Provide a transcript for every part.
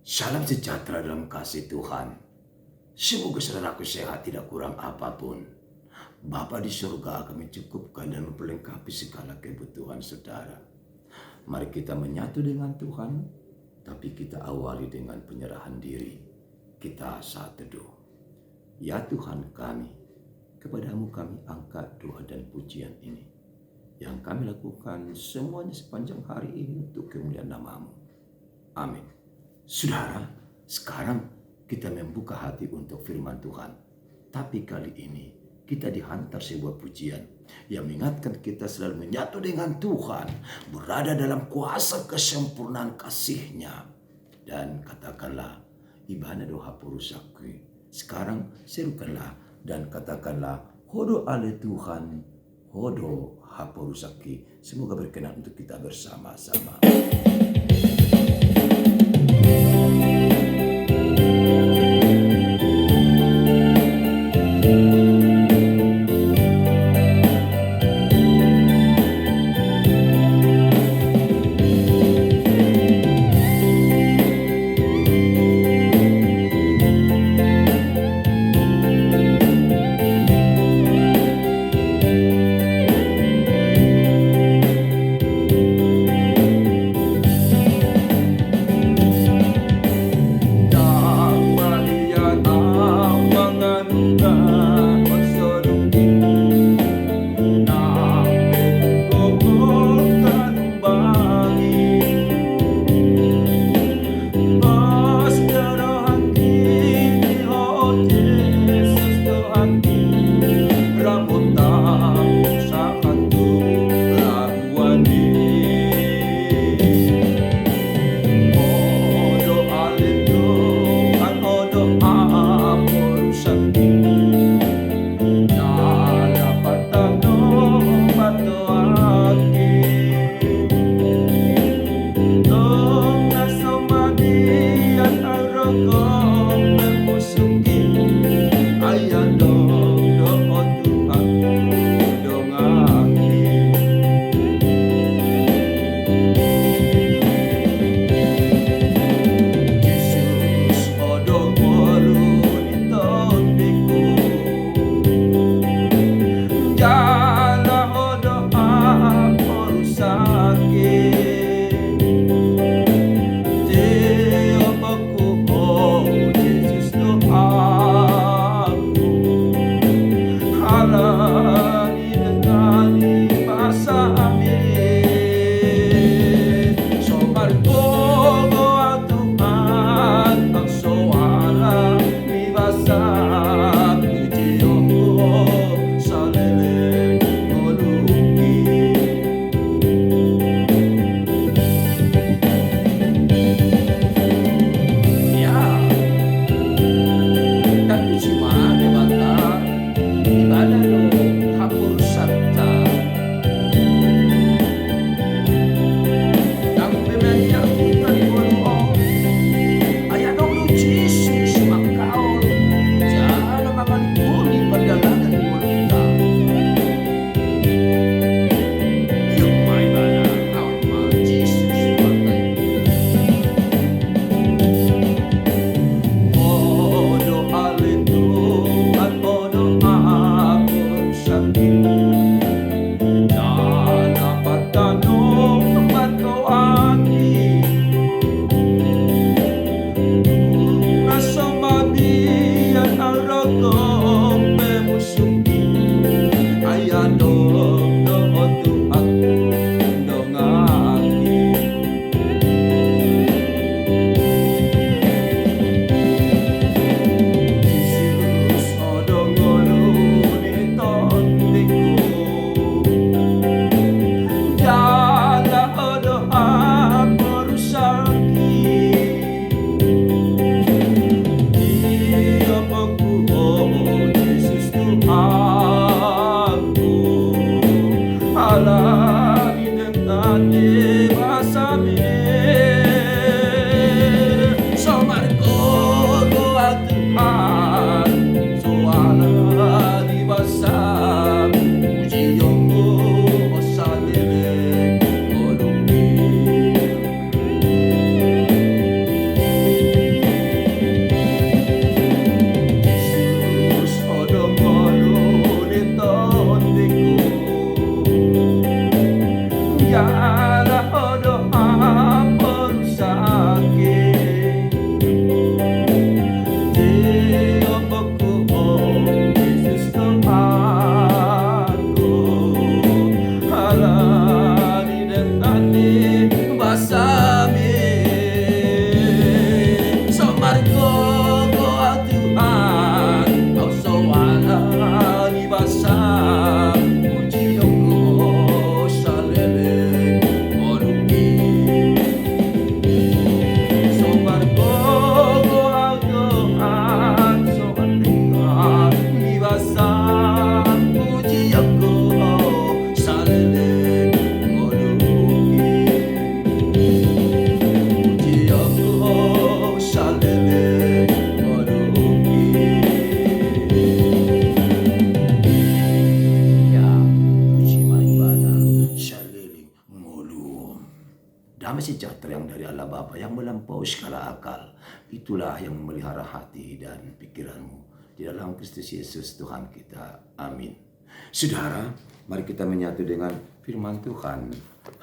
Salam sejahtera dalam kasih Tuhan. Semoga saudaraku sehat, tidak kurang apapun. Bapa di surga akan mencukupkan dan memperlengkapi segala kebutuhan saudara. Mari kita menyatu dengan Tuhan, tapi kita awali dengan penyerahan diri. Kita saat teduh. Ya Tuhan kami, kepadamu kami angkat doa dan pujian ini. Yang kami lakukan semuanya sepanjang hari ini untuk kemuliaan nama-Mu. Amin. Saudara, sekarang kita membuka hati untuk firman Tuhan. Tapi kali ini kita dihantar sebuah pujian yang mengingatkan kita selalu menyatu dengan Tuhan, berada dalam kuasa kesempurnaan kasih-Nya. Dan katakanlah, ibana doa purusakui. Sekarang serukanlah dan katakanlah, hodo ale Tuhan, hodo hapurusaki. Semoga berkenan untuk kita bersama-sama. Bapa yang melampaui segala akal. Itulah yang memelihara hati dan pikiranmu. Di dalam Kristus Yesus Tuhan kita. Amin. Saudara, mari kita menyatu dengan firman Tuhan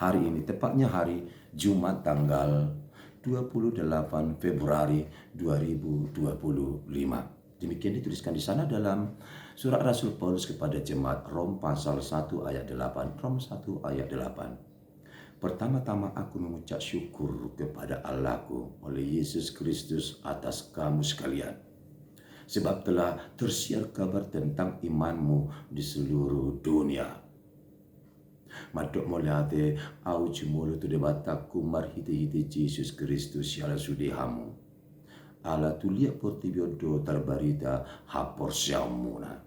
hari ini. Tepatnya hari Jumat tanggal 28 Februari 2025. Demikian dituliskan di sana dalam surat Rasul Paulus kepada jemaat Rom pasal 1 ayat 8. Rom 1 ayat 8. Pertama-tama aku mengucap syukur kepada Allahku oleh Yesus Kristus atas kamu sekalian. Sebab telah tersiar kabar tentang imanmu di seluruh dunia. Madok moliate au jumulu tu debataku marhiti-hiti Yesus Kristus yala sudehamu. Ala tulia portibiodo terbarita hapor syamuna.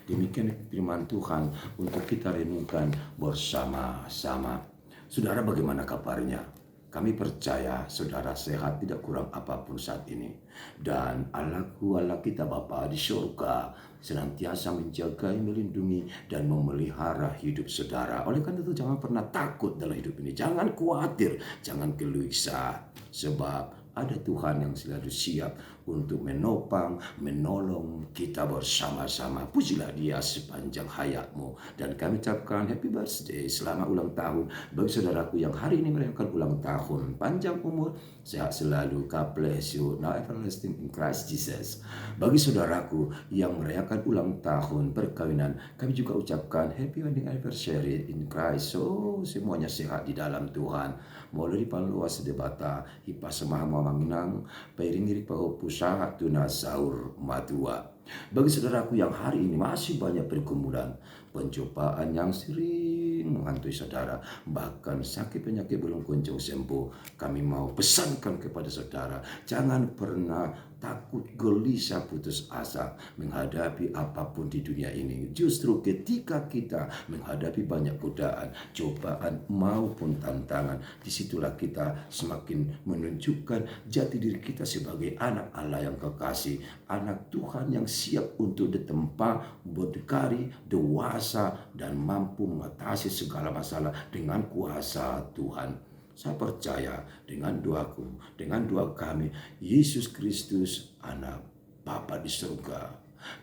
Demikian firman Tuhan untuk kita renungkan bersama-sama. Saudara, bagaimana kabarnya? Kami percaya saudara sehat, tidak kurang apapun saat ini. Dan Allahku, Allah kita Bapa di surga senantiasa menjaga, melindungi, dan memelihara hidup saudara. Oleh karena itu jangan pernah takut dalam hidup ini. Jangan khawatir, jangan gelisah. Sebab ada Tuhan yang selalu siap untuk menopang, menolong kita bersama-sama. Pujilah Dia sepanjang hayatmu. Dan kami ucapkan happy birthday, selamat ulang tahun bagi saudaraku yang hari ini merayakan ulang tahun. Panjang umur, sehat selalu, God bless you, now everlasting in Christ Jesus. Bagi saudaraku yang merayakan ulang tahun perkawinan, kami juga ucapkan happy wedding anniversary in Christ. So, semuanya sehat di dalam Tuhan. Mulai panluas debata, hipas semahama manginang, pairingiri paho pusaha tuna saur matua. Bagi saudaraku yang hari ini masih banyak pergumulan, pencobaan yang sering menghantui saudara, bahkan sakit penyakit belum kunjung sembuh, kami mau pesankan kepada saudara, jangan pernah takut, gelisah, putus asa menghadapi apapun di dunia ini. Justru ketika kita menghadapi banyak godaan, cobaan maupun tantangan, disitulah kita semakin menunjukkan jati diri kita sebagai anak Allah yang kekasih, anak Tuhan yang siap untuk ditempa, berdikari, dewasa, dan mampu mengatasi segala masalah dengan kuasa Tuhan. Saya percaya dengan doaku, dengan doa kami, Yesus Kristus, anak Bapa di surga,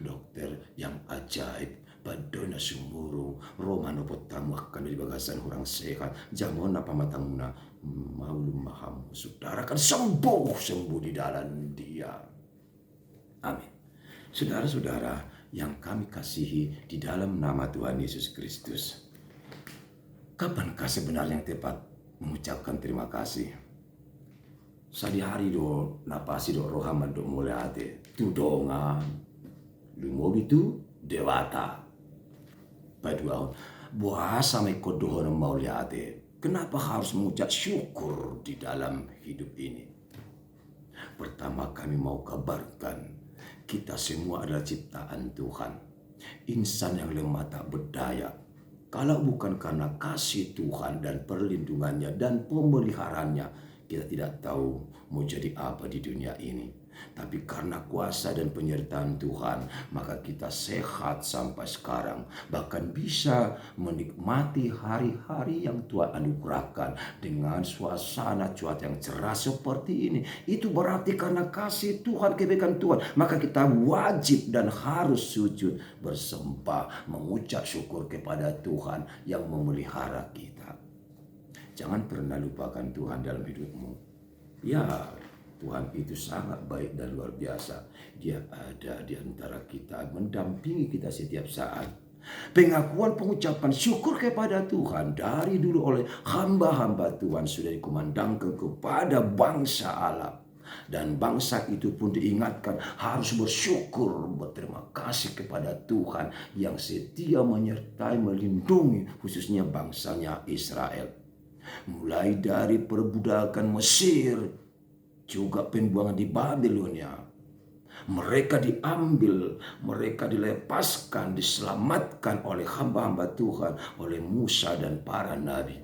dokter yang ajaib, badona sumuru, romano potamu akan dari bagasan orang sehat, jamona pamatanguna, maulum mahamu, saudara akan sembuh di dalam Dia. Amin. Saudara-saudara yang kami kasihi di dalam nama Tuhan Yesus Kristus, kapankah sebenarnya yang tepat mengucapkan terima kasih? Sadi hari do napasi do rohaman do mulai hati tudongan lumobi tu dewata paduaon buasa me kodohon mau liate. Kenapa harus mengucap syukur di dalam hidup ini? Pertama, kami mau kabarkan kita semua adalah ciptaan Tuhan, insan yang lemah tak berdaya. Kalau bukan karena kasih Tuhan dan perlindungannya dan pemeliharaannya, kita tidak tahu mau jadi apa di dunia ini. Tapi karena kuasa dan penyertaan Tuhan, maka kita sehat sampai sekarang. Bahkan bisa menikmati hari-hari yang Tuhan anugerahkan dengan suasana cuaca yang cerah seperti ini. Itu berarti karena kasih Tuhan, kebaikan Tuhan. Maka kita wajib dan harus sujud bersembah, mengucap syukur kepada Tuhan yang memelihara kita. Jangan pernah lupakan Tuhan dalam hidupmu. Ya, Tuhan itu sangat baik dan luar biasa. Dia ada di antara kita, mendampingi kita setiap saat. Pengakuan pengucapan syukur kepada Tuhan dari dulu oleh hamba-hamba Tuhan sudah dikumandangkan kepada bangsa Allah. Dan bangsa itu pun diingatkan harus bersyukur, berterima kasih kepada Tuhan yang setia menyertai, melindungi khususnya bangsanya Israel. Mulai dari perbudakan Mesir, juga pembuangan di Babilonia. Mereka diambil, mereka dilepaskan, diselamatkan oleh hamba-hamba Tuhan, oleh Musa dan para nabi.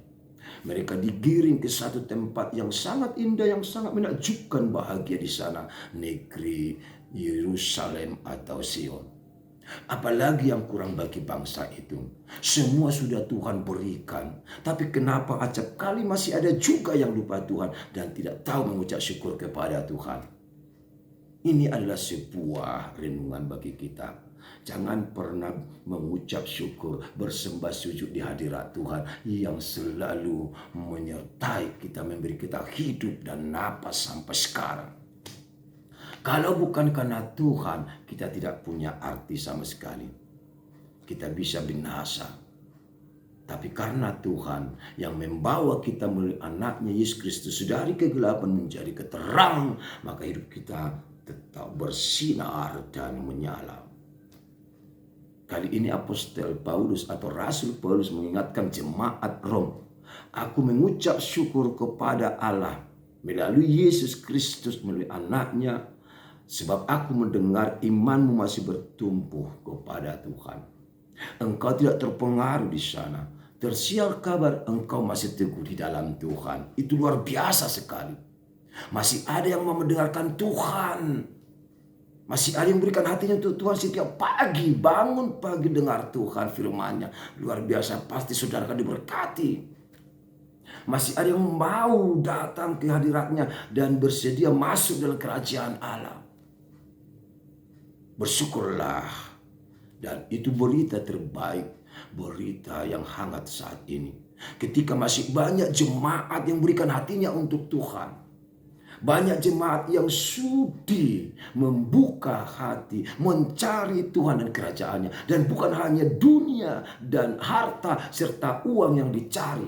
Mereka digiring ke satu tempat yang sangat indah, yang sangat menakjubkan, bahagia di sana, negeri Yerusalem atau Sion. Apalagi yang kurang bagi bangsa itu. Semua sudah Tuhan berikan. Tapi kenapa acap kali masih ada juga yang lupa Tuhan dan tidak tahu mengucap syukur kepada Tuhan. Ini adalah sebuah renungan bagi kita. Jangan pernah mengucap syukur, bersembah sujud di hadirat Tuhan yang selalu menyertai kita, memberi kita hidup dan napas sampai sekarang. Kalau bukan karena Tuhan, kita tidak punya arti sama sekali. Kita bisa binasa. Tapi karena Tuhan yang membawa kita melalui anaknya Yesus Kristus dari kegelapan menjadi keterang, maka hidup kita tetap bersinar dan menyala. Kali ini Apostel Paulus atau Rasul Paulus mengingatkan jemaat Rom. Aku mengucap syukur kepada Allah melalui Yesus Kristus melalui anaknya. Sebab aku mendengar imanmu masih bertumbuh kepada Tuhan. Engkau tidak terpengaruh di sana. Tersiar kabar engkau masih teguh di dalam Tuhan. Itu luar biasa sekali. Masih ada yang mau mendengarkan Tuhan. Masih ada yang berikan hatinya untuk Tuhan setiap pagi. Bangun pagi dengar Tuhan firman-Nya. Luar biasa, pasti saudara akan diberkati. Masih ada yang mau datang ke hadirat-Nya dan bersedia masuk dalam kerajaan Allah. Bersyukurlah. Dan itu berita terbaik, berita yang hangat saat ini. Ketika masih banyak jemaat yang berikan hatinya untuk Tuhan. Banyak jemaat yang sudi membuka hati, mencari Tuhan dan kerajaannya. Dan bukan hanya dunia dan harta serta uang yang dicari.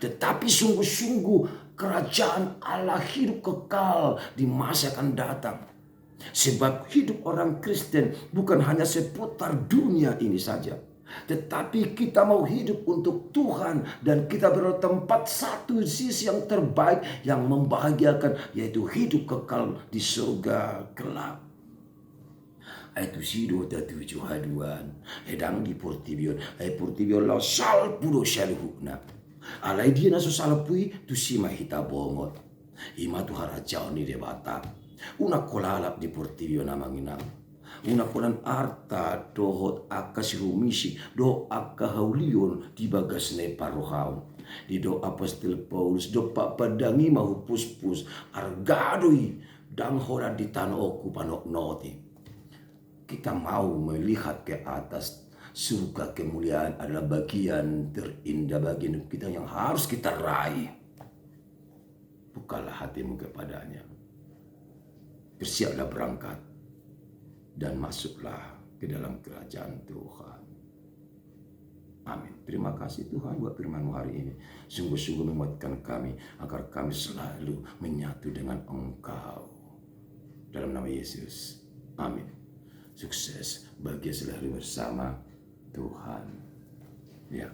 Tetapi sungguh-sungguh kerajaan Allah hidup kekal di masa akan datang. Sebab hidup orang Kristen bukan hanya seputar dunia ini saja. Tetapi kita mau hidup untuk Tuhan. Dan kita berada tempat satu sisi yang terbaik yang membahagiakan, yaitu hidup kekal di surga kelak. Aitu sido tatuju haduan. Hedang di portibion. Portibion lau sal pudo syaluhukna. Alai dia naso salapui tu sima hita bongot. Ima tu harajau ni debata. Una kolalap di portibio namanginang. Una kolan arta dohot aka sirumisi do aka haulion di bagas ne parohaun. Di do Apostel Paulus do pak padangi mahu puspus argadoi dang hora di tanah oku panok noti. Kita mau melihat ke atas. Surga kemuliaan adalah bagian terindah bagian kita yang harus kita raih. Bukalah hatimu kepadanya. Bersiaplah berangkat dan masuklah ke dalam kerajaan Tuhan. Amin. Terima kasih Tuhan buat firman-Mu hari ini. Sungguh-sungguh menguatkan kami agar kami selalu menyatu dengan Engkau. Dalam nama Yesus. Amin. Sukses bagi selalu bersama Tuhan. Ya.